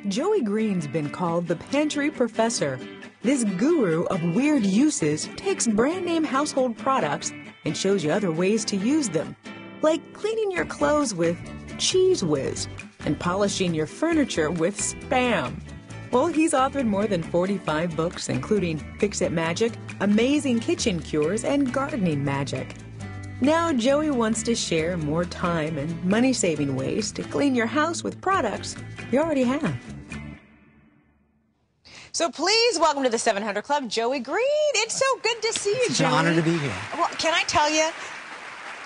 Joey Green's been called the pantry professor. This guru of weird uses takes brand name household products and shows you other ways to use them, like cleaning your clothes with Cheese Whiz and polishing your furniture with Spam. Well, he's authored more than 45 books, including Fix-It Magic, Amazing Kitchen Cures, and Gardening Magic. Now, Joey wants to share more time and money-saving ways to clean your house with products you already have. So please welcome to the 700 Club, Joey Green. It's so good to see you, It's Joey. an honor to be here. Well, can I tell you,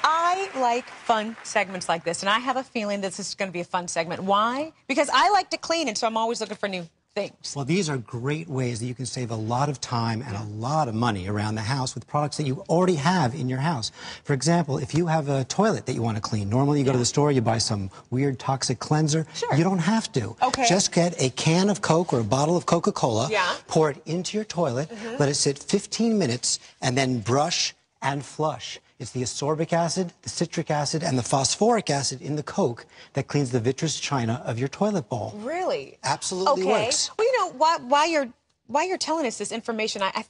I like fun segments like this, and I have a feeling this is going to be a fun segment. Why? Because I like to clean, and so I'm always looking for new things. Well, these are great ways that you can save a lot of time and a lot of money around the house with products that you already have in your house. For example, if you have a toilet that you want to clean, normally you go to the store, you buy some weird toxic cleanser. Sure. You don't have to. Okay. Just get a can of Coke or a bottle of Coca-Cola, pour it into your toilet, let it sit 15 minutes, and then brush and flush. It's the ascorbic acid, the citric acid, and the phosphoric acid in the Coke that cleans the vitreous china of your toilet bowl. Really? Absolutely works. Well, you know, while you're telling us this information, I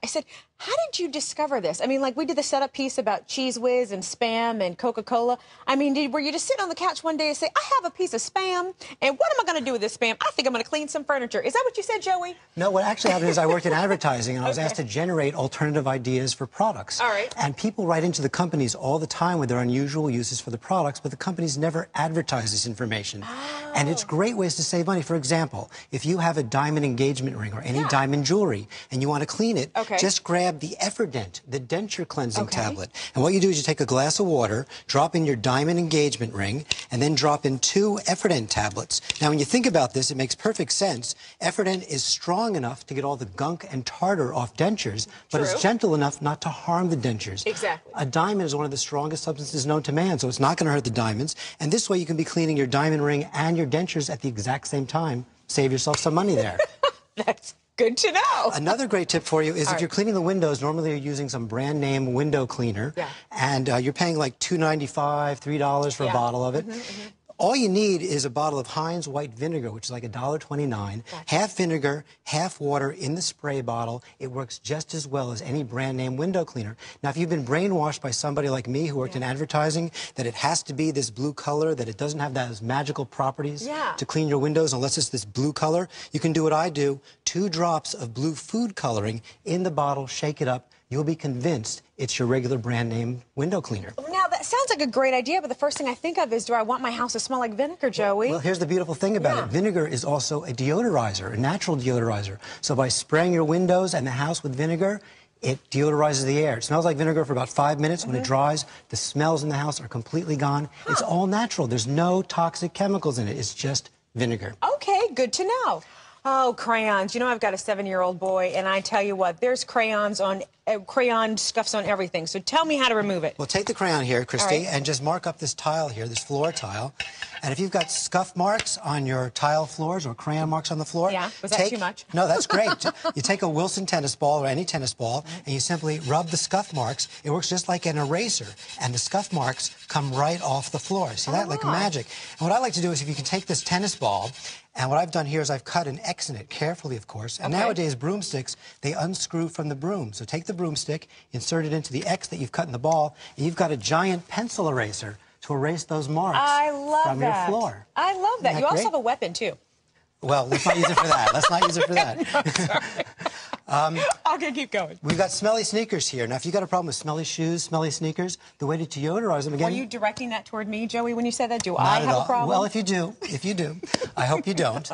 said, how did you discover this? I mean, like, we did the setup piece about Cheese Whiz and Spam and Coca-Cola. I mean, were you just sitting on the couch one day and say, I have a piece of Spam, and what am I going to do with this Spam? I think I'm going to clean some furniture. Is that what you said, Joey? No, what actually happened is I worked in advertising, and I was asked to generate alternative ideas for products. All right. And people write into the companies all the time with their unusual uses for the products, but the companies never advertise this information. Oh. And it's great ways to save money. For example, if you have a diamond engagement ring or any diamond jewelry, and you want to clean it, just grab the Efferdent, the denture cleansing tablet. And what you do is you take a glass of water, drop in your diamond engagement ring, and then drop in 2 Efferdent tablets. Now, when you think about this, it makes perfect sense. Efferdent is strong enough to get all the gunk and tartar off dentures, but it's gentle enough not to harm the dentures. Exactly. A diamond is one of the strongest substances known to man, so it's not going to hurt the diamonds. And this way you can be cleaning your diamond ring and your dentures at the exact same time. Save yourself some money there. That's good to know. Another great tip for you is if you're cleaning the windows, normally you're using some brand name window cleaner, and you're paying like $2.95, $3 for a bottle of it. All you need is a bottle of Heinz white vinegar, which is like $1.29, half vinegar, half water in the spray bottle. It works just as well as any brand name window cleaner. Now, if you've been brainwashed by somebody like me who worked in advertising, that it has to be this blue color, that it doesn't have those magical properties to clean your windows unless it's this blue color, you can do what I do, 2 drops of blue food coloring in the bottle, shake it up. You'll be convinced it's your regular brand name window cleaner. Now, that sounds like a great idea, but the first thing I think of is, do I want my house to smell like vinegar, Joey? Well, here's the beautiful thing about it. Vinegar is also a deodorizer, a natural deodorizer. So by spraying your windows and the house with vinegar, it deodorizes the air. It smells like vinegar for about 5 minutes. When it dries, the smells in the house are completely gone. It's all natural. There's no toxic chemicals in it. It's just vinegar. Okay, good to know. Oh, crayons. You know, I've got a 7-year-old boy, and I tell you what, there's crayons on, crayon scuffs on everything. So tell me how to remove it. Well, take the crayon here, Christy, and just mark up this tile here, this floor tile. And if you've got scuff marks on your tile floors or crayon marks on the floor... Yeah, was that too much? No, that's great. You take a Wilson tennis ball or any tennis ball, and you simply rub the scuff marks. It works just like an eraser, and the scuff marks come right off the floor. See that? Like magic. And what I like to do is if you can take this tennis ball, and what I've done here is I've cut an X in it, carefully, of course. And nowadays, broomsticks, they unscrew from the broom. So take the broomstick, insert it into the X that you've cut in the ball, and you've got a giant pencil eraser to erase those marks from your floor. I love that. You also have a weapon, too. Well, let's not use it for that. Let's not use it for that. Okay, keep going. We've got smelly sneakers here. Now, if you've got a problem with smelly shoes, smelly sneakers, the way to deodorize them again... Were you directing that toward me, Joey, when you said that? Do I have a problem? Well, if you do, I hope you don't.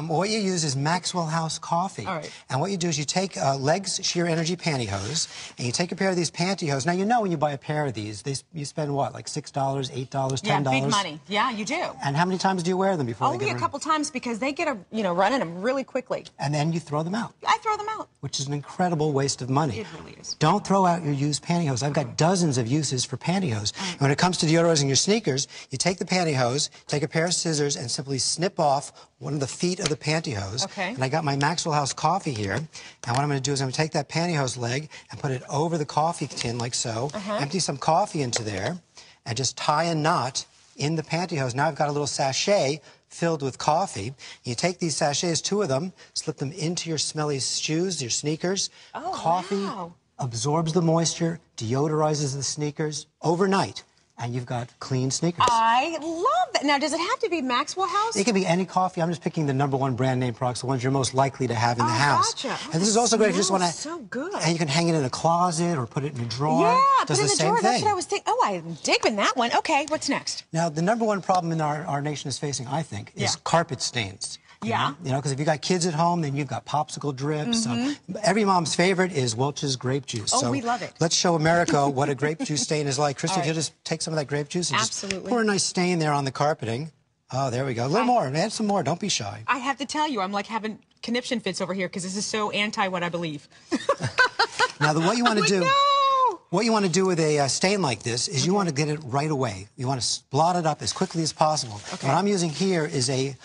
What you use is Maxwell House coffee. All right. And what you do is you take Legs Sheer Energy pantyhose, and you take a pair of these pantyhose. Now, you know when you buy a pair of these, you spend what, like $6, $8, $10? Yeah, big money. Yeah, you do. And how many times do you wear them before they get Only a couple times because they get running them really quickly. And then you throw them out. I throw them out. Which is an incredible waste of money. It really is. Don't throw out your used pantyhose. I've got dozens of uses for pantyhose. And when it comes to deodorizing your sneakers, you take the pantyhose, take a pair of scissors, and simply snip off one of the feet of the pantyhose. Okay. And I got my Maxwell House coffee here. And what I'm going to do is I'm going to take that pantyhose leg and put it over the coffee tin like so. Empty some coffee into there, and just tie a knot in the pantyhose. Now I've got a little sachet filled with coffee. You take these sachets, 2 of them, slip them into your smelly shoes, your sneakers. Oh, coffee wow. absorbs the moisture, deodorizes the sneakers overnight, and you've got clean sneakers. I love that. Now, does it have to be Maxwell House? It can be any coffee. I'm just picking the #1 brand name products, the ones you're most likely to have in the house. Gotcha. And this is also great if you just want to. So good. And you can hang it in a closet or put it in a drawer. Yeah, Does put it in the the same drawer. thing. That's what I was thinking. Oh, I'm digging that one. Okay, what's next? Now, the #1 problem in our nation is facing, I think, is carpet stains. Yeah. You know, because if you've got kids at home, then you've got popsicle drips. Every mom's favorite is Welch's grape juice. Oh, so we love it. Let's show America what a grape juice stain is like. Christy, All if you'll right. just take some of that grape juice and Absolutely. just pour a nice stain there on the carpeting. Oh, there we go. A little more. Add some more. Don't be shy. I have to tell you, I'm like having conniption fits over here because this is so anti what I believe. Now, what you want to do... No! What you want to do with a stain like this is you want to get it right away. You want to blot it up as quickly as possible. Okay. What I'm using here is a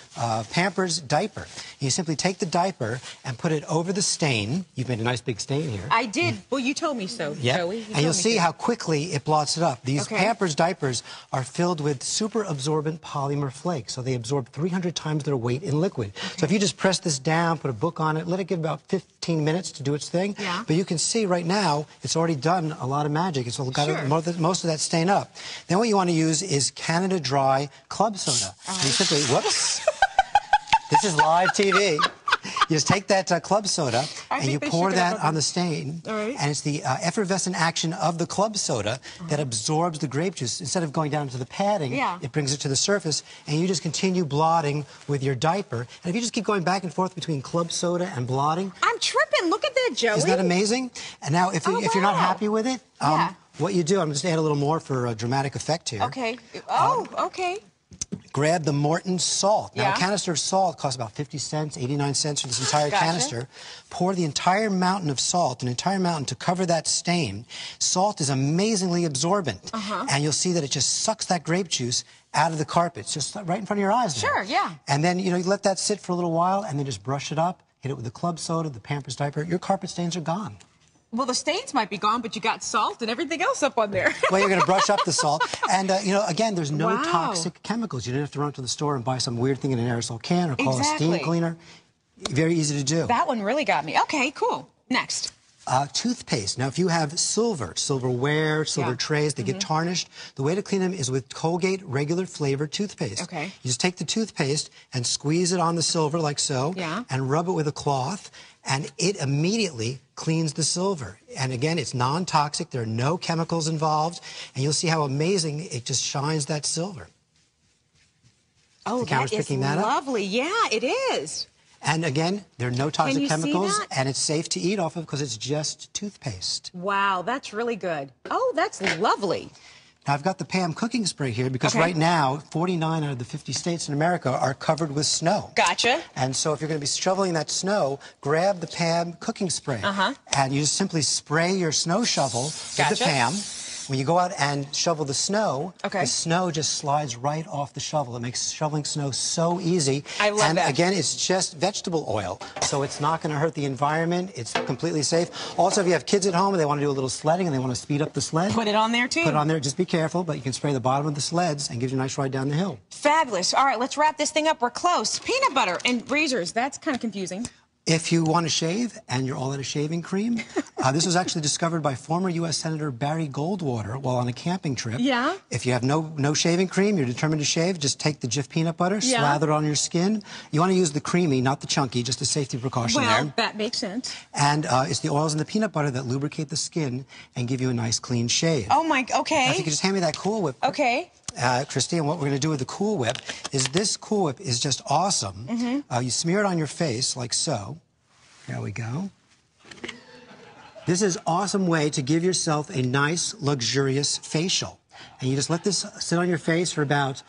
Pampers diaper. You simply take the diaper and put it over the stain. You've made a nice big stain here. I did. Well, you told me so, Joey. And you'll see how quickly it blots it up. These Okay. Pampers diapers are filled with super absorbent polymer flakes, so they absorb 300 times their weight in liquid. So if you just press this down, put a book on it, let it give about 15 minutes to do its thing. Yeah. But you can see right now it's already done a lot of magic. It's got Sure. most of that stain up. Then what you want to use is Canada Dry club soda. And you simply, whoops. This is live TV. You just take that club soda and you pour that on the stain. All right. And it's the effervescent action of the club soda that absorbs the grape juice. Instead of going down to the padding, it brings it to the surface. And you just continue blotting with your diaper. And if you just keep going back and forth between club soda and blotting. I'm tripping. Look at that, Joey. Isn't that amazing? And now, if you're not happy with it, what you do, I'm just going to add a little more for a dramatic effect here. Okay. Oh, okay. Grab the Morton salt. Now, Yeah. a canister of salt costs about 50 cents, 89 cents for this entire canister. Pour the entire mountain of salt, an entire mountain, to cover that stain. Salt is amazingly absorbent. And you'll see that it just sucks that grape juice out of the carpets, just right in front of your eyes there. Sure, yeah. And then, you let that sit for a little while, and then just brush it up, hit it with the club soda, the Pampers diaper. Your carpet stains are gone. Well, the stains might be gone, but you got salt and everything else up on there. Well, you're going to brush up the salt. And, again, there's no toxic chemicals. You don't have to run to the store and buy some weird thing in an aerosol can or call a steam cleaner. Very easy to do. That one really got me. Okay, cool. Next. Toothpaste. Now, if you have silverware, silver trays, they get tarnished. The way to clean them is with Colgate regular flavored toothpaste. Okay. You just take the toothpaste and squeeze it on the silver like so, and rub it with a cloth, and it immediately cleans the silver. And again, it's non-toxic. There are no chemicals involved, and you'll see how amazing it just shines that silver. Oh, that is lovely. Yeah, it is. And again, there are no toxic chemicals, see that? and it's safe to eat off of because it's just toothpaste. Wow, that's really good. Oh, that's lovely. Now, I've got the Pam cooking spray here because right now, 49 out of the 50 states in America are covered with snow. Gotcha. And so if you're going to be shoveling that snow, grab the Pam cooking spray. And you just simply spray your snow shovel with the Pam. When you go out and shovel the snow just slides right off the shovel. It makes shoveling snow so easy. I love that. And again, it's just vegetable oil, so it's not going to hurt the environment. It's completely safe. Also, if you have kids at home and they want to do a little sledding and they want to speed up the sled, put it on there too. Put it on there. Just be careful, but you can spray the bottom of the sleds and give you a nice ride down the hill. Fabulous. All right, let's wrap this thing up. We're close. Peanut butter and razors. That's kind of confusing. If you want to shave and you're all out of shaving cream, this was actually discovered by former U.S. Senator Barry Goldwater while on a camping trip. Yeah. If you have no shaving cream, you're determined to shave, just take the Jif peanut butter, slather it on your skin. You want to use the creamy, not the chunky, just a safety precaution there. Well, that makes sense. And it's the oils in the peanut butter that lubricate the skin and give you a nice, clean shave. Oh, my, okay. Now, if you could just hand me that Cool Whip. Okay. Christy, and what we're going to do with the Cool Whip is this Cool Whip is just awesome. You smear it on your face like so. There we go. This is an awesome way to give yourself a nice, luxurious facial. And you just let this sit on your face for about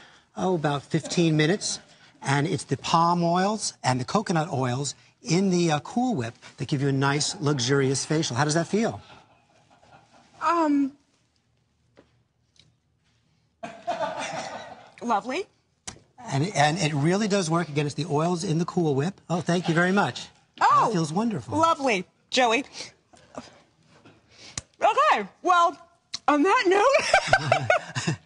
15 minutes. And it's the palm oils and the coconut oils in the Cool Whip that give you a nice, luxurious facial. How does that feel? Lovely. And it really does work. Again, it's the oils in the Cool Whip. Oh, thank you very much. Oh, that feels wonderful. Lovely, Joey. Okay, well, on that note,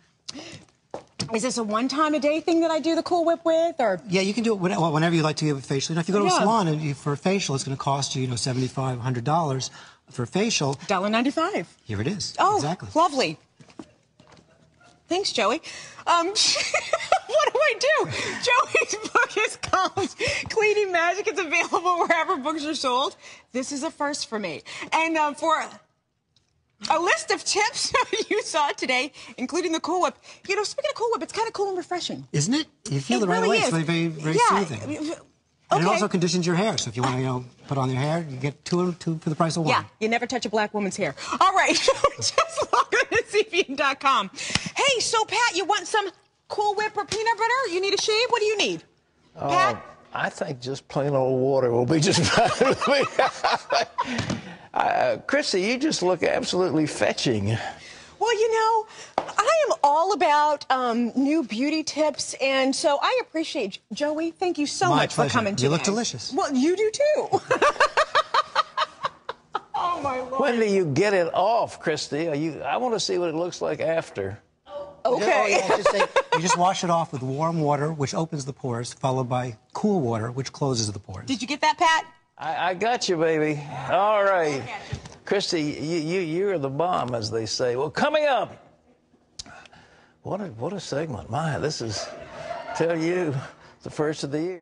Is this a one-time-a-day thing that I do the Cool Whip with, or? Yeah, you can do it whenever you like to give a facial. Now, if you go to a salon and for a facial, it's going to cost you, $75, $100 for a facial. $1.95. Here it is. Oh, exactly. Lovely. Thanks, Joey. What do I do? Joey's book is called Cleaning Magic. It's available wherever books are sold. This is a first for me. And for a list of tips you saw today, including the Cool Whip. Speaking of Cool Whip, it's kind of cool and refreshing. Isn't it? You feel it right really away. is. It's very soothing. And it also conditions your hair. So if you want to, put on your hair, you get two for the price of one. Yeah, you never touch a black woman's hair. All right, just log on to CBN.com. Hey, so Pat, you want some Cool Whip or peanut butter? You need a shave? What do you need? Pat? I think just plain old water will be just fine with me. Chrissy, you just look absolutely fetching. Well, I am all about new beauty tips, and so I appreciate Joey. Thank you so much for coming today. You look delicious. Well, you do too. Oh my Lord! When do you get it off, Christy? I want to see what it looks like after. Okay. You just wash it off with warm water, which opens the pores, followed by cool water, which closes the pores. Did you get that, Pat? I got you, baby. All right. Christy, you're the bomb, as they say. Well, coming up, what a segment. My, this is, tell you, the first of the year.